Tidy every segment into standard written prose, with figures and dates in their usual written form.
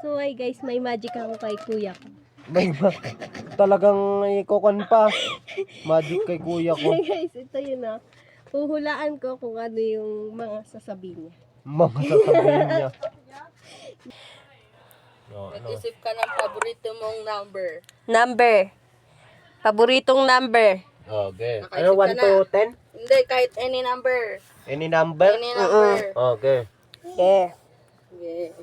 So ay guys, may magic ako kay kuya ko. May talagang ikokon pa. Magic kay kuya ko. Guys, ito yun ah. Huhulaan ko kung ano yung mga sasabihin niya. Mga sasabihin niya. Mag-isip ka ng paborito mong number. Number. Paboritong number. Okay. Nakaisip Ano, ka 1 to 10? Hindi, kahit any number. Any number? Any number. Okay. Yeah. Yeah.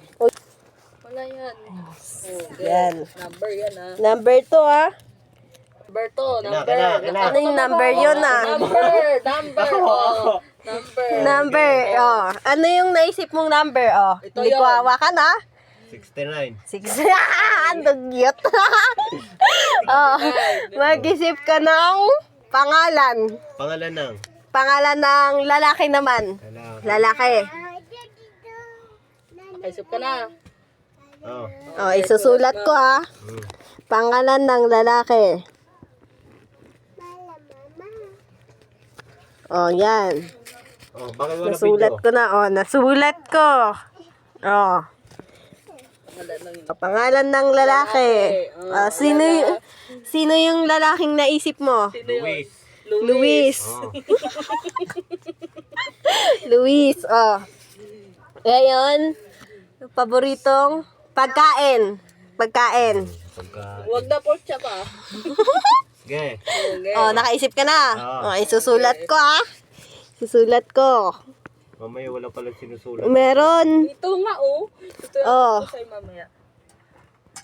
Wala yan. Okay. Yan. Number yan ah. Number 2 ah. Number to, number. Kina. Ano yung number yun ah? Number. Oh. Number. Number. Oh. Ano yung naisip mong number? Oh. Ito Hindi yun. ko hawakan ah. 69. 6. Ang dugyot. Oh. Mag-isip ka ng pangalan. Pangalan ng? Pangalan ng lalaki naman. Lalaki. Nakaisip ka na. Oh. Oh, isusulat ko ha. Pangalan ng lalaki. Oh, yan. Oh, bakit wala Nasulat video? ko na. Oh, nasulat ko. Oh. Wala lang yun. Pangalan ng lalaki. Ah, sino yung lalaking naisip mo? Sino yun? Luis. Oh. Luis. Oh. Ngayon, paboritong pagkain. Pagkain. Huwag na pork chop ah. Okay. Okay. Oh, nakaisip ka na. Ah. Oh, isusulat ko ah. Isusulat ko. Mamaya wala pala sinusulat. Meron. Ito nga oh. Ito yung Oh. sa'yo mamaya.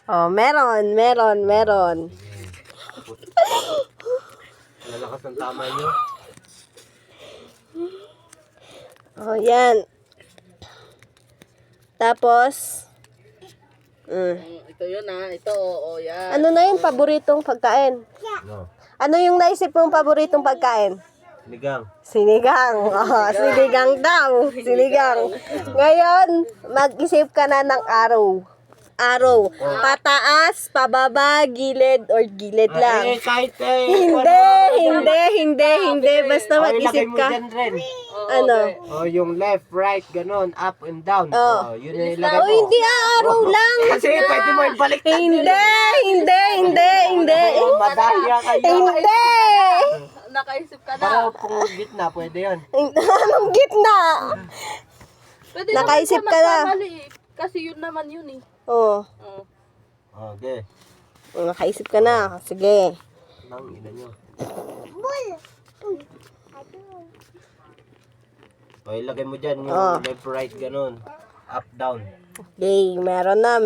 Oh, meron. Lalakas ang tama nyo. Oh, yan. Tapos, Ito yun ah. Ito oo yan. ano na yung paboritong pagkain? No. Ano yung naisip mong paboritong pagkain? Sinigang. Sinigang. Oh, sinigang daw. Sinigang. Ngayon, mag-isip ka na ng araw. Araw. Pataas, pababa, gilid, or gilid lang. Kahit Hindi. Basta mag-isip mo ka. dyan rin. Ano? Oh, yung left, right, ganun, up and down. Oh. Oh, yun yung ilagay Oh, mo. hindi araw lang. Kasi pwede mo ibalik. Hindi. Madaya kayo. Hindi. Nakaisip ka na. Para pong gitna, pwede yun. Anong gitna? Pwede Nakaisip naman ka na. magkamali eh. Kasi yun naman yun eh. Oh, Oh. Okay. nakaisip ka na. Sige. Nang ina nyo. O, ilagay mo dyan yung Oh. left, right, ganun. Up, down. Okay, meron na.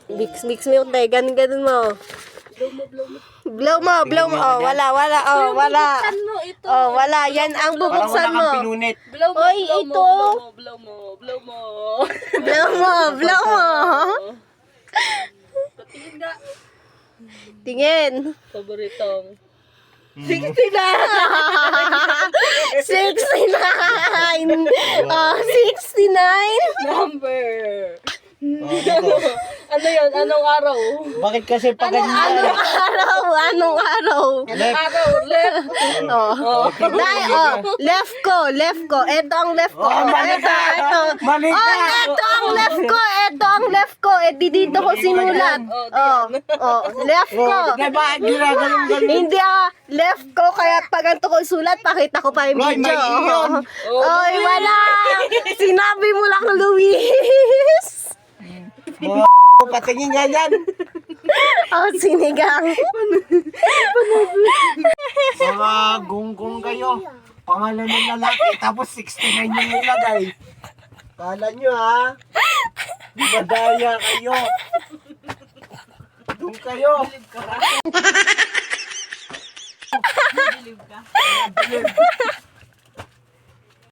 Mix mo, tay. Ganun mo. Blow mo. Oh, wala. Oh, wala. Buksan mo ito. Oh, wala. Yan ang Parang bubuksan wala kang mo. pinunit. Blow mo. Oy, blow ito. mo, blow mo. Blow mo. Patingin nga. Tingin. Paboritong. 69. Oh, 69. Number. Oh, dito. Ano yun? Anong araw? Bakit kasi pag ganyan? Anong araw? Araw, left. Oh. Left ko. Ito ang left ko. Mali ka. Mali ka. Ito ang left ko. Di dito ko sinulat. Left ko. Diba, ginagalang Hindi left ko, kaya pag ganito ko sulat, pakita ko pa yung Roy, video. may iyon. Oy, wala. Sinabi mo lang, Luis. Patingin nga yan. Oh, sinigang. Mga gunggong kayo. Pangalan ng lalaki, tapos 69 yung nilagay. Kala nyo ha? Madaya kayo. Doon kayo. Bilib ka.